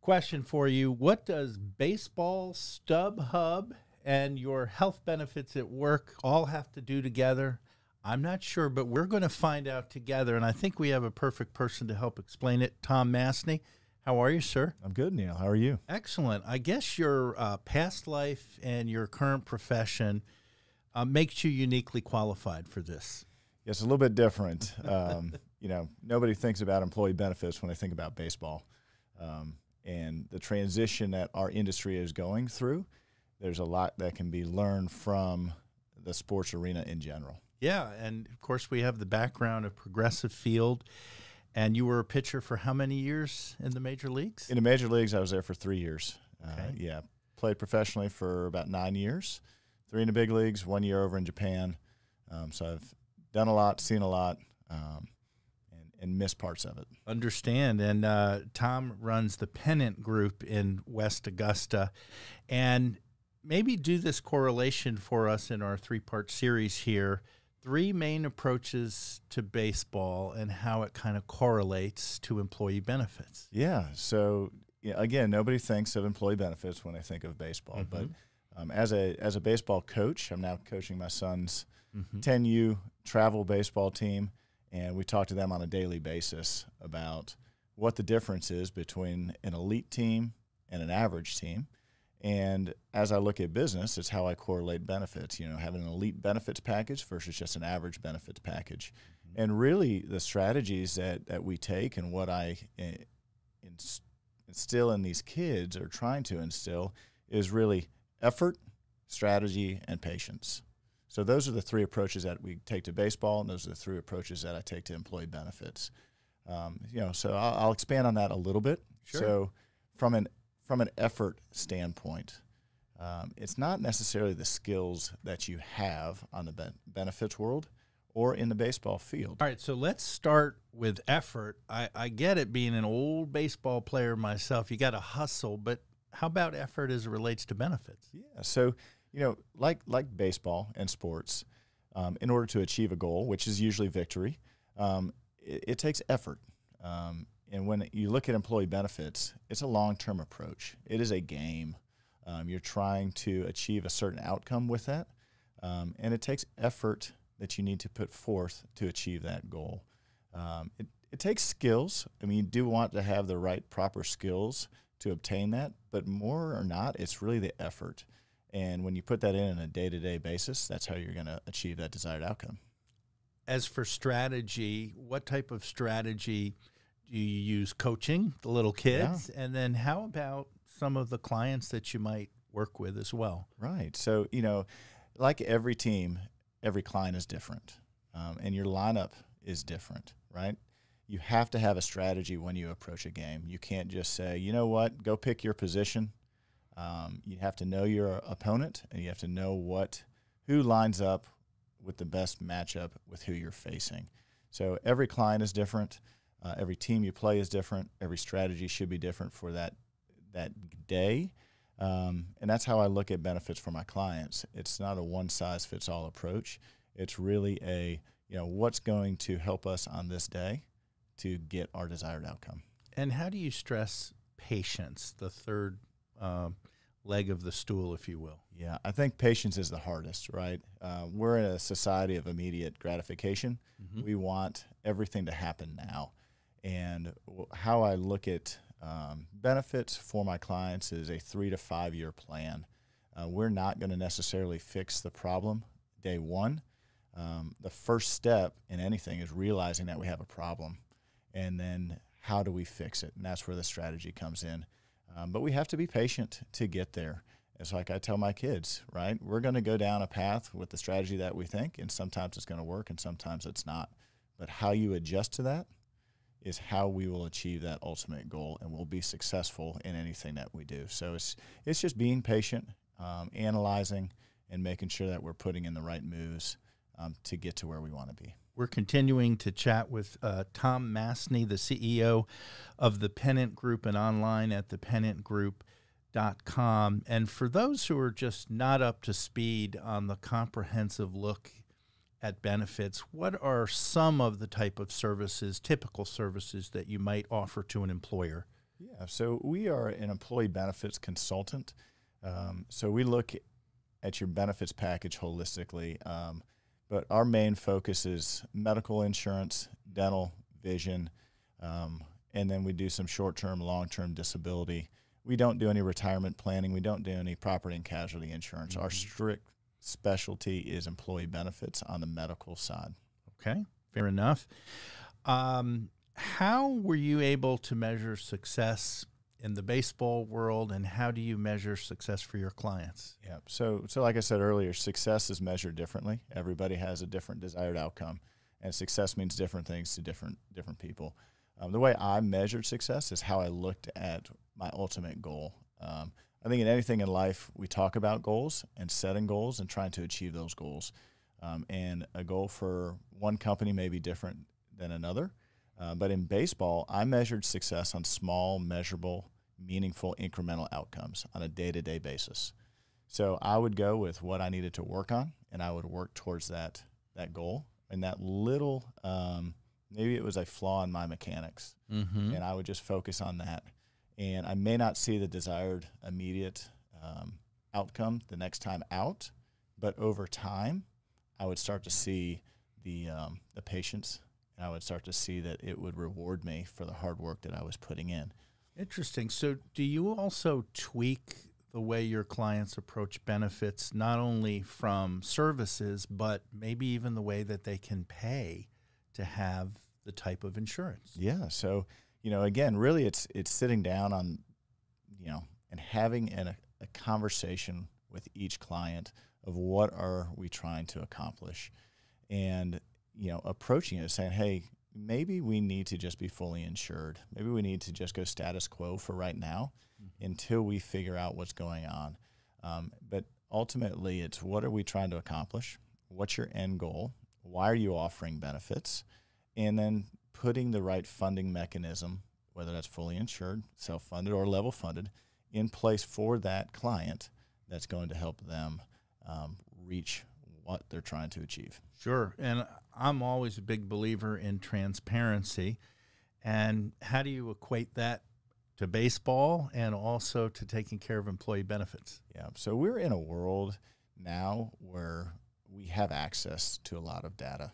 Question for you. What does baseball, Stubhub, and your health benefits at work all have to do together? I'm not sure, but we're going to find out together, and I think we have a perfect person to help explain it. Tom Mastny, how are you, sir? I'm good, Neil. How are you? Excellent. I guess your past life and your current profession makes you uniquely qualified for this. Yes, a little bit different. Nobody thinks about employee benefits when they think about baseball. And the transition that our industry is going through, there's a lot that can be learned from the sports arena in general. Yeah, and of course we have the background of progressive field. And you were a pitcher for how many years in the major leagues? In the major leagues, I was there for 3 years. Okay. Played professionally for about 9 years, 3 in the big leagues, 1 year over in Japan. So I've done a lot, seen a lot, and missed parts of it. Understand. And Tom runs the Pennant Group in West Augusta. And maybe do this correlation for us in our 3-part series here. 3 main approaches to baseball and how it kind of correlates to employee benefits. Yeah. So, again, nobody thinks of employee benefits when they think of baseball. Mm-hmm. But as a baseball coach, I'm now coaching my son's 10U travel baseball team, and we talk to them on a daily basis about what the difference is between an elite team and an average team. And as I look at business, it's how I correlate benefits, having an elite benefits package versus just an average benefits package. Mm-hmm. And really the strategies that we take and what I instill in these kids or trying to instill is really effort, strategy, and patience. So those are the 3 approaches that we take to baseball, and those are the 3 approaches that I take to employee benefits. So I'll expand on that a little bit. Sure. So from an effort standpoint, it's not necessarily the skills that you have on the benefits world or in the baseball field. All right, so let's start with effort. I get it, being an old baseball player myself, you got to hustle, but how about effort as it relates to benefits? Yeah, so like baseball and sports, in order to achieve a goal, which is usually victory, it takes effort. And when you look at employee benefits, it's a long-term approach. It is a game. You're trying to achieve a certain outcome with that, and it takes effort that you need to put forth to achieve that goal. It takes skills. I mean, you do want to have the right proper skills to obtain that, but more or not, it's really the effort. And when you put that in a day-to-day basis, that's how you're going to achieve that desired outcome. As for strategy, what type of strategy do you use? Coaching the little kids? Yeah. And then how about some of the clients that you might work with as well? Right. So, like every team, every client is different, and your lineup is different, right? You have to have a strategy when you approach a game. You can't just say, you know what, go pick your position. You have to know your opponent, and you have to know who lines up with the best matchup with who you're facing. So every client is different. Every team you play is different. Every strategy should be different for that day. And that's how I look at benefits for my clients. It's not a one-size-fits-all approach. It's really what's going to help us on this day to get our desired outcome. And how do you stress patience, the third leg of the stool, if you will? Yeah, I think patience is the hardest, right? We're in a society of immediate gratification. Mm-hmm. We want everything to happen now. And how I look at benefits for my clients is a 3 to 5 year plan. We're not going to necessarily fix the problem day one. The first step in anything is realizing that we have a problem, and then how do we fix it? And that's where the strategy comes in. But we have to be patient to get there. It's like I tell my kids, right? We're going to go down a path with the strategy that we think, and sometimes it's going to work and sometimes it's not. But how you adjust to that is how we will achieve that ultimate goal, and we'll be successful in anything that we do. So it's just being patient, analyzing, and making sure that we're putting in the right moves to get to where we want to be. We're continuing to chat with Tom Mastny, the CEO of the Pennant Group, and online at thepennantgroup.com. And for those who are just not up to speed on the comprehensive look at benefits, what are some of the type of services, typical services, that you might offer to an employer? Yeah, so we are an employee benefits consultant. So we look at your benefits package holistically, but our main focus is medical insurance, dental, vision, and then we do some short-term, long-term disability. We don't do any retirement planning. We don't do any property and casualty insurance. Mm-hmm. Our strict specialty is employee benefits on the medical side. Okay, fair enough. How were you able to measure success in the baseball world, and how do you measure success for your clients? Yeah. So like I said earlier, success is measured differently. Everybody has a different desired outcome, and success means different things to different people. The way I measured success is how I looked at my ultimate goal. I think in anything in life, we talk about goals and setting goals and trying to achieve those goals. And a goal for one company may be different than another. But in baseball, I measured success on small, measurable, meaningful, incremental outcomes on a day-to-day basis. So I would go with what I needed to work on, and I would work towards that goal. And that little, maybe it was a flaw in my mechanics, and I would just focus on that. And I may not see the desired immediate outcome the next time out, but over time, I would start to see the patience, and I would start to see that it would reward me for the hard work that I was putting in. Interesting. So do you also tweak the way your clients approach benefits, not only from services, but maybe even the way that they can pay to have the type of insurance? Yeah. So, again, really it's sitting down on, and having a conversation with each client of what are we trying to accomplish, and, approaching it saying, hey, maybe we need to just be fully insured. Maybe we need to just go status quo for right now until we figure out what's going on. But ultimately, it's what are we trying to accomplish? What's your end goal? Why are you offering benefits? And then putting the right funding mechanism, whether that's fully insured, self-funded, or level funded, in place for that client that's going to help them reach what they're trying to achieve. Sure. And I'm always a big believer in transparency. And how do you equate that to baseball and also to taking care of employee benefits? Yeah. So we're in a world now where we have access to a lot of data.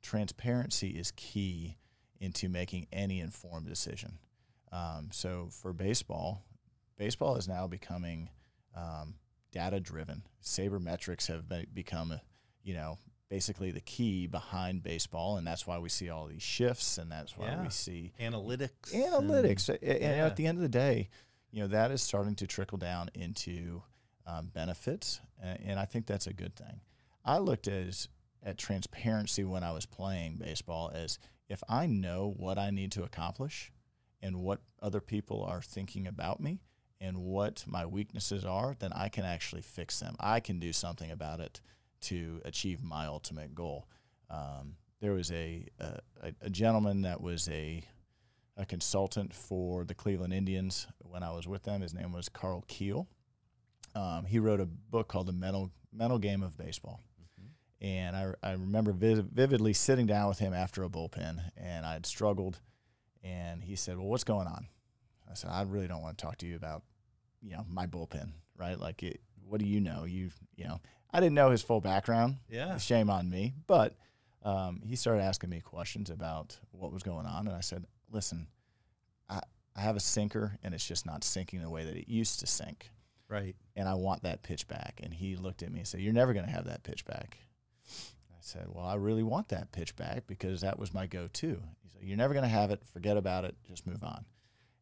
Transparency is key into making any informed decision. So for baseball is now becoming data-driven. Sabermetrics have become, basically the key behind baseball, and that's why we see all these shifts, and that's why we see analytics. And at the end of the day, that is starting to trickle down into benefits, and I think that's a good thing. I looked at transparency when I was playing baseball as if I know what I need to accomplish and what other people are thinking about me and what my weaknesses are, then I can actually fix them. I can do something about it to achieve my ultimate goal. There was a gentleman that was a consultant for the Cleveland Indians when I was with them. His name was Carl Keel. He wrote a book called The Mental Game of Baseball. And I remember vividly sitting down with him after a bullpen, and I had struggled, and he said, well, what's going on? I said, I really don't want to talk to you about, my bullpen, right? Like, what do you know? I didn't know his full background. Yeah. Shame on me. But he started asking me questions about what was going on, and I said, listen, I have a sinker, and it's just not sinking the way that it used to sink. Right. And I want that pitch back. And he looked at me and said, you're never going to have that pitch back. I said, well, I really want that pitch back because that was my go-to. He said, you're never going to have it. Forget about it. Just move on.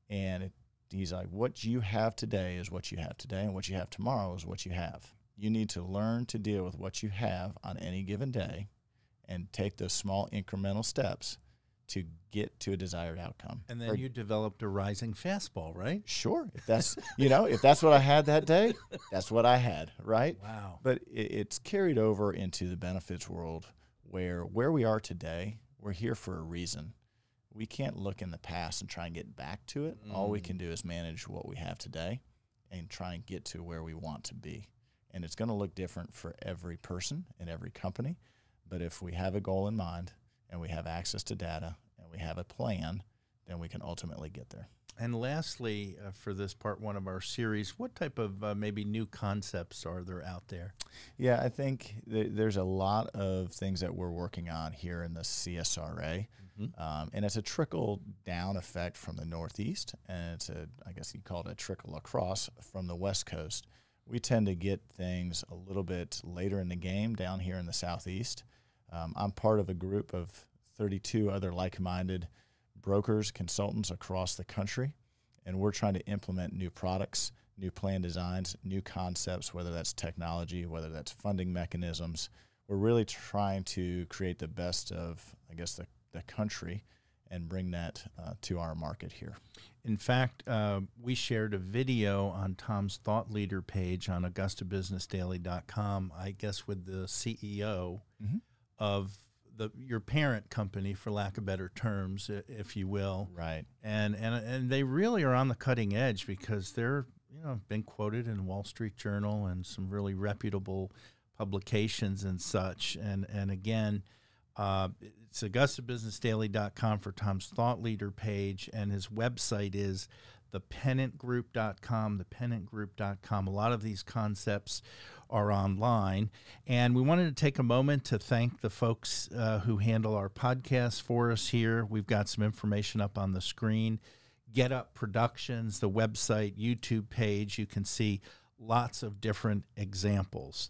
And he's like, what you have today is what you have today, and what you have tomorrow is what you have. You need to learn to deal with what you have on any given day and take those small incremental steps to get to a desired outcome. And then you developed a rising fastball, right? Sure. If that's, if that's what I had that day, that's what I had, right? Wow. But it's carried over into the benefits world where we are today, we're here for a reason. We can't look in the past and try and get back to it. All we can do is manage what we have today and try and get to where we want to be. And it's going to look different for every person and every company. But if we have a goal in mind and we have access to data and we have a plan then we can ultimately get there. And lastly, for this part one of our series, what type of maybe new concepts are there out there? Yeah, I think there's a lot of things that we're working on here in the CSRA, and it's a trickle-down effect from the Northeast, and it's I guess you call it a trickle across from the West Coast. We tend to get things a little bit later in the game down here in the Southeast. I'm part of a group of 32 other like-minded brokers, consultants across the country, and we're trying to implement new products, new plan designs, new concepts, whether that's technology, whether that's funding mechanisms. We're really trying to create the best of, I guess, the country and bring that to our market here. In fact, we shared a video on Tom's Thought Leader page on AugustaBusinessDaily.com, I guess with the CEO of your parent company, for lack of better terms, if you will. Right. And they really are on the cutting edge because they're, been quoted in Wall Street Journal and some really reputable publications and such. And again, it's AugustaBusinessDaily.com for Tom's Thought Leader page, and his website is thepennantgroup.com, thepennantgroup.com. A lot of these concepts are online. And we wanted to take a moment to thank the folks who handle our podcast for us here. We've got some information up on the screen. Get Up Productions, the website, YouTube page. You can see lots of different examples.